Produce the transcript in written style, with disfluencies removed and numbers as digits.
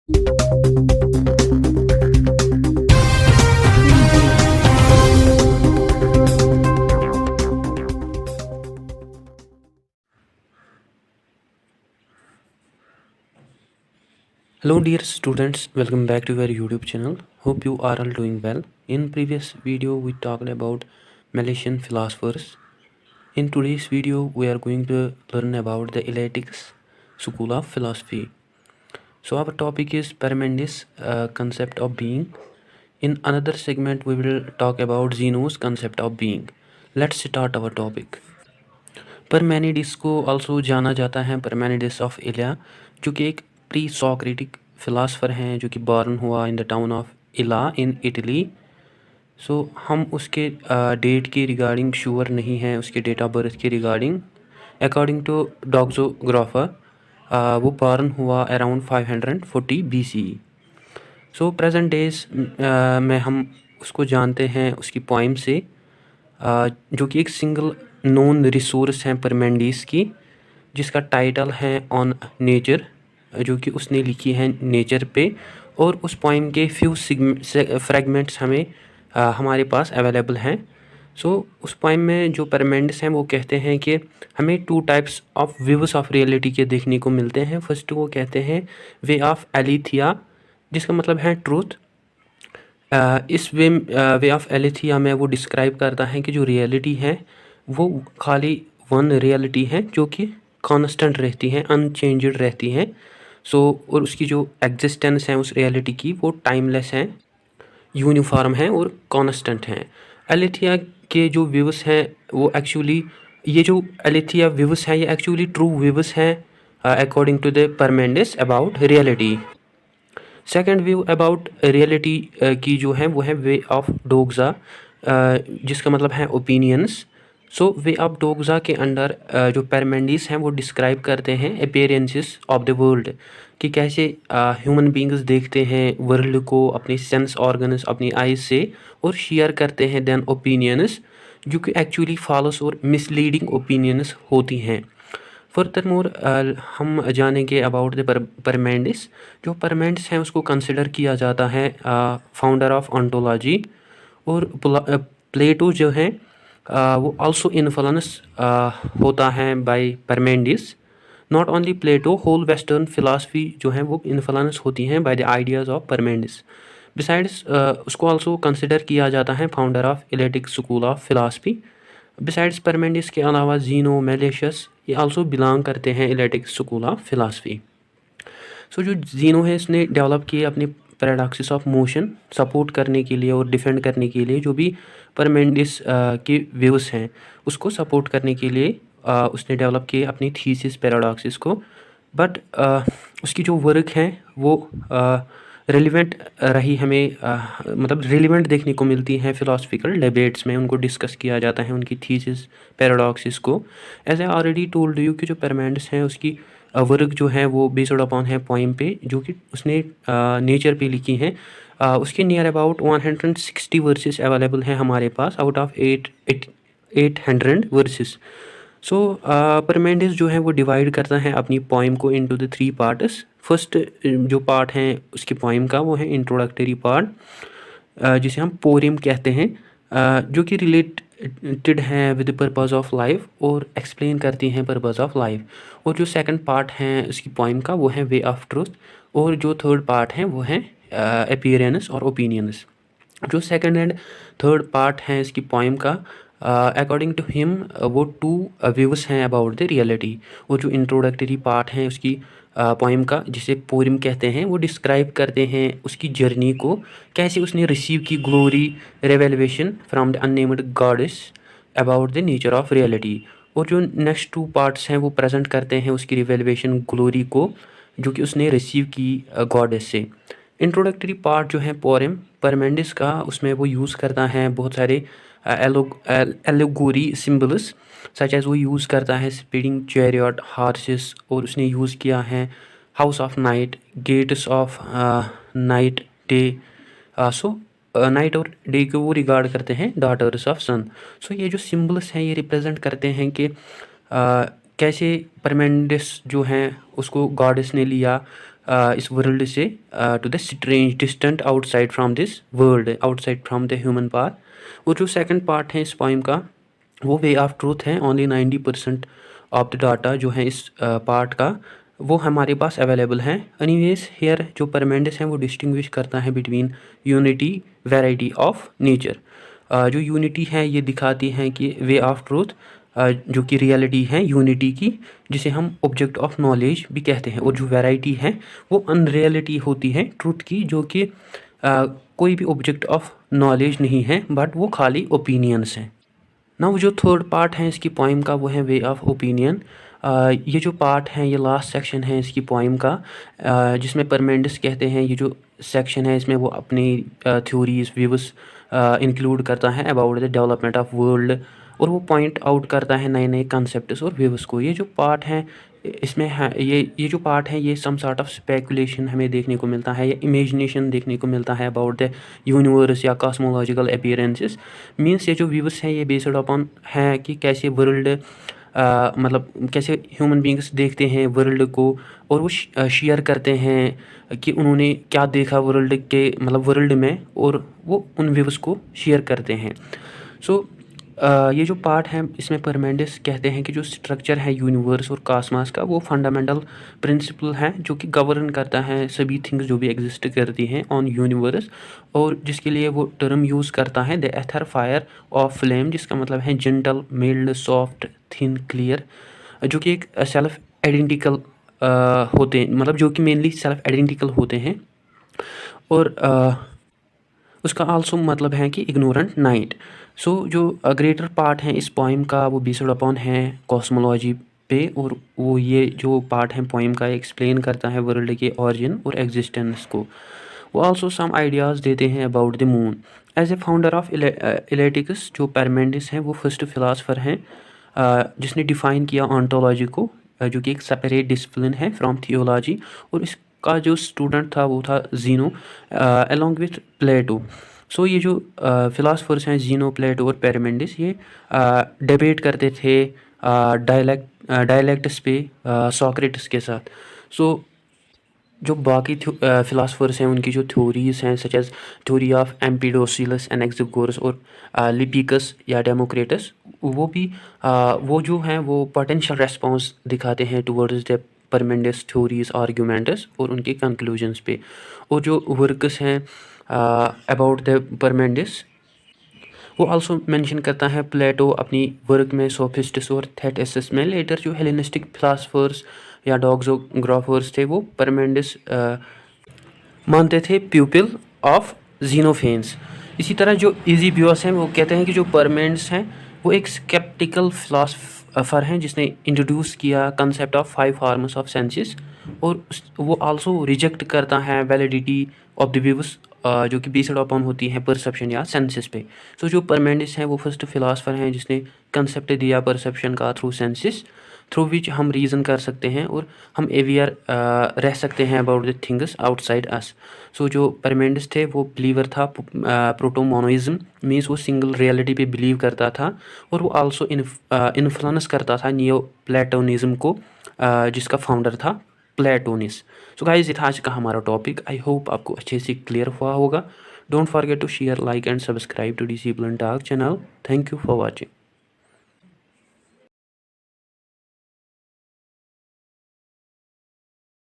Hello dear students, welcome back to our YouTube channel. Hope you are all doing well. In previous video we talked about Malaysian philosophers. In today's video we are going to learn about the Eleatics school of philosophy. So our topic is Parmenides' concept of being. In another segment we will talk about Zeno's concept of being. Let's start our topic. परमेनिडिस को also जाना जाता है परमेनिडिस of Elia, जो कि एक pre Socratic philosopher हैं जो कि बॉर्न हुआ इन द टाउन ऑफ इला इन इटली। सो हम उसके डेट के रिगार्डिंग श्योर नहीं हैं, उसके डेट ऑफ बर्थ के रिगार्डिंग। अकॉर्डिंग टू डॉक्सोग्राफर वो बॉर्न हुआ अराउंड 540 BCE। सो प्रेजेंट डेज में हम उसको जानते हैं उसकी पोइम से, जो कि एक सिंगल नोन रिसोर्स हैं परमेंडिस की, जिसका टाइटल है ऑन नेचर, जो कि उसने लिखी है नेचर पे। और उस पोइम के फ्यू फ्रेगमेंट्स हमें हमारे पास अवेलेबल हैं। सो उस पोइम में जो परमेंडिस हैं वो कहते हैं कि हमें 2 types of views of reality के देखने को मिलते हैं। फर्स्ट वो कहते हैं वे ऑफ एलिथिया, जिसका मतलब है ट्रूथ। इस वे ऑफ एलिथिया में वो डिस्क्राइब करता है कि जो रियलिटी है वो खाली वन रियलिटी है जो कि कांस्टेंट रहती है, अनचेंज्ड रहती है। सो और उसकी जो एग्जिस्टेंस है उस रियलिटी की वो टाइमलेस है, यूनिफॉर्म है और कांस्टेंट है। एलिथिया के जो व्यूज हैं वो एक्चुअली, ये जो एलिथिया व्यूज हैं ये एक्चुअली ट्रू व्यूज हैं according to the Parmenides about reality. Second view about reality की जो है वो है वे ऑफ डोग्जा, जिसका मतलब है ओपिनियंस। सो वे ऑफ डोग्जा के अंडर जो परमेंडिस हैं वो डिस्क्राइब करते हैं अपीयरेंसेस ऑफ द वर्ल्ड, कि कैसे ह्यूमन बींग्स देखते हैं वर्ल्ड को अपने सेंस ऑर्गन्स, अपनी आइज से, और शेयर करते हैं देन ओपिनियंस, जो कि एक्चुअली फॉल्स और मिसलीडिंग ओपिनियंस होती हैं। फर्दरमोर हम जानेंगे अबाउट द परमेंडिस। जो परमेंडिस हैं उसको कंसिडर किया जाता है फाउंडर ऑफ ऑन्टोलॉजी। और प्लेटो जो है वो आल्सो इन्फ्लुएंस होता है by Parmenides. Not only Plato, whole western philosophy जो है वो इन्फ्लुएंस होती हैं by the ideas of Parmenides. Besides उसको आल्सो कंसिडर किया जाता है founder of Eleatic school of philosophy. Besides Parmenides के अलावा जीनो, मेलेशियस ये आल्सो बिलोंग करते हैं Eleatic school of philosophy. So जो जीनो है इसने डेवलप किए अपने पैराडॉक्सिस ऑफ मोशन सपोर्ट करने के लिए और डिफेंड करने के लिए। जो भी परमेंडिस के व्यूज हैं उसको सपोर्ट करने के लिए उसने डेवलप किए अपनी थीसिस पैराडॉक्सिस को। बट उसकी जो वर्क है वो रेलिवेंट रही, हमें मतलब रेलिवेंट देखने को मिलती हैं फिलोसफिकल डिबेट्स में, उनको डिस्कस किया जाता है उनकी थीसिस पैराडॉक्सिस को। As I already told you कि जो परमेंडिस हैं उसकी वर्क जो है वो बेस्ड अपॉन है पोइम पे, जो कि उसने नेचर पे लिखी हैं। उसके नियर अबाउट 160 वर्सेस अवेलेबल हैं हमारे पास आउट ऑफ 800 वर्सेस। सो परमेंडिस जो है वो डिवाइड करता है अपनी पोइम को इनटू द 3 पार्ट्स। फर्स्ट जो पार्ट है उसकी पोइम का वो है इंट्रोडक्टरी पार्ट, जिसे हम पोएम कहते हैं, जो कि रिलेटेड है with the purpose of life और एक्सप्लेन करती हैं पर्पस ऑफ लाइफ। और जो सेकंड पार्ट है उसकी पोइम का वो है वे ऑफ ट्रूथ। और जो थर्ड पार्ट है वो है अपीयरेंस और ओपिनियंस। जो सेकंड एंड थर्ड पार्ट हैं इसकी पोइम का, अकॉर्डिंग टू हिम वो 2 व्यूज हैं अबाउट द रियलिटी। और जो इंट्रोडक्टरी पार्ट हैं उसकी पोइम का, जिसे पोएम कहते हैं, वो डिस्क्राइब करते हैं उसकी जर्नी को, कैसे उसने रिसीव की glory revelation from the unnamed goddess about the nature of reality. और जो नेक्स्ट 2 पार्ट्स हैं वो प्रेजेंट करते हैं उसकी रिवेलेशन ग्लोरी को, जो कि उसने रिसीव की गॉडेस से। इंट्रोडक्टरी पार्ट जो है पोएम परमेंडिस का, उसमें वो यूज़ करता है बहुत सारे एलोगोरी सिम्बल्स, सच एज वो यूज़ करता है स्पीडिंग चैरियट, हॉर्सेस, और उसने यूज़ किया है house of night, gates of night day. So night और डे को वो रिगार्ड करते हैं डॉटर्स ऑफ सन। सो ये जो सिम्बल्स हैं ये रिप्रेजेंट करते हैं कि कैसे परमेंडिस जो हैं उसको गॉडेस ने लिया, इस वर्ल्ड से to the strange distant outside from this world, outside from the human part. और जो सेकंड पार्ट है इस पोइम का वो वे ऑफ ट्रूथ है। ओनली 90% ऑफ द डाटा जो है इस पार्ट का वो हमारे पास अवेलेबल हैं। एनीवेज हेयर जो परमेंडिस हैं वो डिस्टिंग्विश करता है between unity variety of nature. जो यूनिटी है ये दिखाती हैं कि वे ऑफ ट्रूथ जो कि रियलिटी है यूनिटी की, जिसे हम ऑब्जेक्ट ऑफ नॉलेज भी कहते हैं। और जो वैरायटी है वो अनरियलिटी होती है ट्रूथ की, जो कि कोई भी ऑब्जेक्ट ऑफ नॉलेज नहीं है बट वो खाली ओपिनियंस हैं। ना वो जो थर्ड पार्ट है इसकी पोइम का वो है वे ऑफ ओपिनियन। ये जो पार्ट है ये लास्ट सेक्शन है इसकी पोइम का, जिसमें परमेंडिस कहते हैं ये जो सेक्शन है इसमें वो अपनी थ्योरीज व्यूज इंक्लूड करता है about the development of world, और वो पॉइंट आउट करता है नए नए कंसेप्ट्स और व्यूज को। ये जो पार्ट है इसमें है ये जो पार्ट है ये सम सॉर्ट ऑफ स्पेकुलेशन हमें देखने को मिलता है या इमेजिनेशन देखने को मिलता है अबाउट द यूनिवर्स या कॉस्मोलॉजिकल अपीयरेंसेस। मीन्स ये जो व्यूज हैं ये बेस्ड अपॉन है कि कैसे वर्ल्ड मतलब कैसे ह्यूमन बींग्स देखते हैं वर्ल्ड को, और वो शेयर करते हैं कि उन्होंने क्या देखा वर्ल्ड के मतलब वर्ल्ड में, और वो उन व्यूज़ को शेयर करते हैं। सो ये जो पार्ट है इसमें परमेंडिस कहते हैं कि जो स्ट्रक्चर है यूनिवर्स और कॉस्मॉस का वो फंडामेंटल प्रिंसिपल है जो कि गवर्न करता है सभी थिंग्स जो भी एग्जिस्ट करती हैं ऑन यूनिवर्स, और जिसके लिए वो टर्म यूज़ करता है the ether fire of flame, जिसका मतलब है gentle mild soft thin clear, जो कि एक सेल्फ आइडेंटिकल होते हैं, मतलब जो कि मेनली सेल्फ आइडेंटिकल होते हैं। और उसका आल्सो मतलब है कि इग्नोरेंट नाइट। सो जो ग्रेटर पार्ट है इस पोइम का वो बेस्ड अपॉन है कॉस्मोलॉजी पे, और वो ये जो पार्ट है पोइम का एक्सप्लेन करता है वर्ल्ड के ओरिजिन और एग्जिस्टेंस को। वो आल्सो सम आइडियाज़ देते हैं about the moon. As a founder of Eleatics जो परमेंडिस हैं वो फर्स्ट फिलासफर हैं जिसने डिफ़ाइन किया ऑन्टोलॉजी को, जो कि एक सेपरेट डिसिप्लिन है फ्रॉम थियोलॉजी। और इसका जो स्टूडेंट था वो था जीनो अलॉन्ग विथ प्लेटो। सो ये जो फिलासफर्स हैं जीनो, प्लेटो और पैरामेंडिस ये डिबेट करते थे डायलेक्ट्स पे सोक्रेटिस के साथ। सो जो बाकी फिलासफर्स हैं उनकी जो थ्योरीज हैं सच एज थ्योरी ऑफ एम्पिडोसिलस एनाक्सिगोरस और लिपिकस या डेमोक्रेटस, वो भी वो जो हैं वो पोटेंशियल रेस्पॉन्स दिखाते हैं टुवर्ड्स द परमेंडिस थ्योरीज आर्ग्यूमेंट्स और उनके कंक्लूजन्स पे। और जो वर्क्स हैं अबाउट द परमेंडिस वो आल्सो मेंशन करता है प्लेटो अपनी वर्क में सोफिस्टिस और थेटिसिस में। लेटर जो हेलेनिस्टिक फिलासफर्स या डॉक्सोग्राफर्स थे वो परमेंडिस मानते थे प्यूपिल ऑफ जीनोफेंस। इसी तरह जो इज़ीबियोस हैं वो कहते हैं कि जो परमेंड्स हैं वो एक स्केप्टिकल फिलासफर हैं जिसने इंट्रोड्यूस किया concept of 5 forms of senses, और वो आल्सो रिजेक्ट करता है वैलिडिटी ऑफ द व्यूज जो कि बेस्ड अपॉन होती हैं परसेप्शन या सेंसेस पे। सो जो परमेंडिस हैं वो फर्स्ट फिलासफर हैं जिसने कंसेप्ट दिया परसेप्शन का थ्रू सेंसेस, थ्रू विच हम रीज़न कर सकते हैं और हम अवेयर रह सकते हैं अबाउट द थिंग्स आउटसाइड अस। सो जो परमेंडिस थे वो बिलीवर था प्रोटोमोनोइज्म, मीन्स वो सिंगल रियलिटी पे बिलीव करता था, और वो आल्सो इन्फ्लुएंस करता था नियो प्लेटोनिज्म को जिसका फाउंडर था प्लेटोनिस। सो गाइस ये था आज का हमारा टॉपिक। आई होप आपको अच्छे से क्लियर हुआ होगा। Don't forget to share, like and subscribe to Discipline Talk channel. Thank you for watching.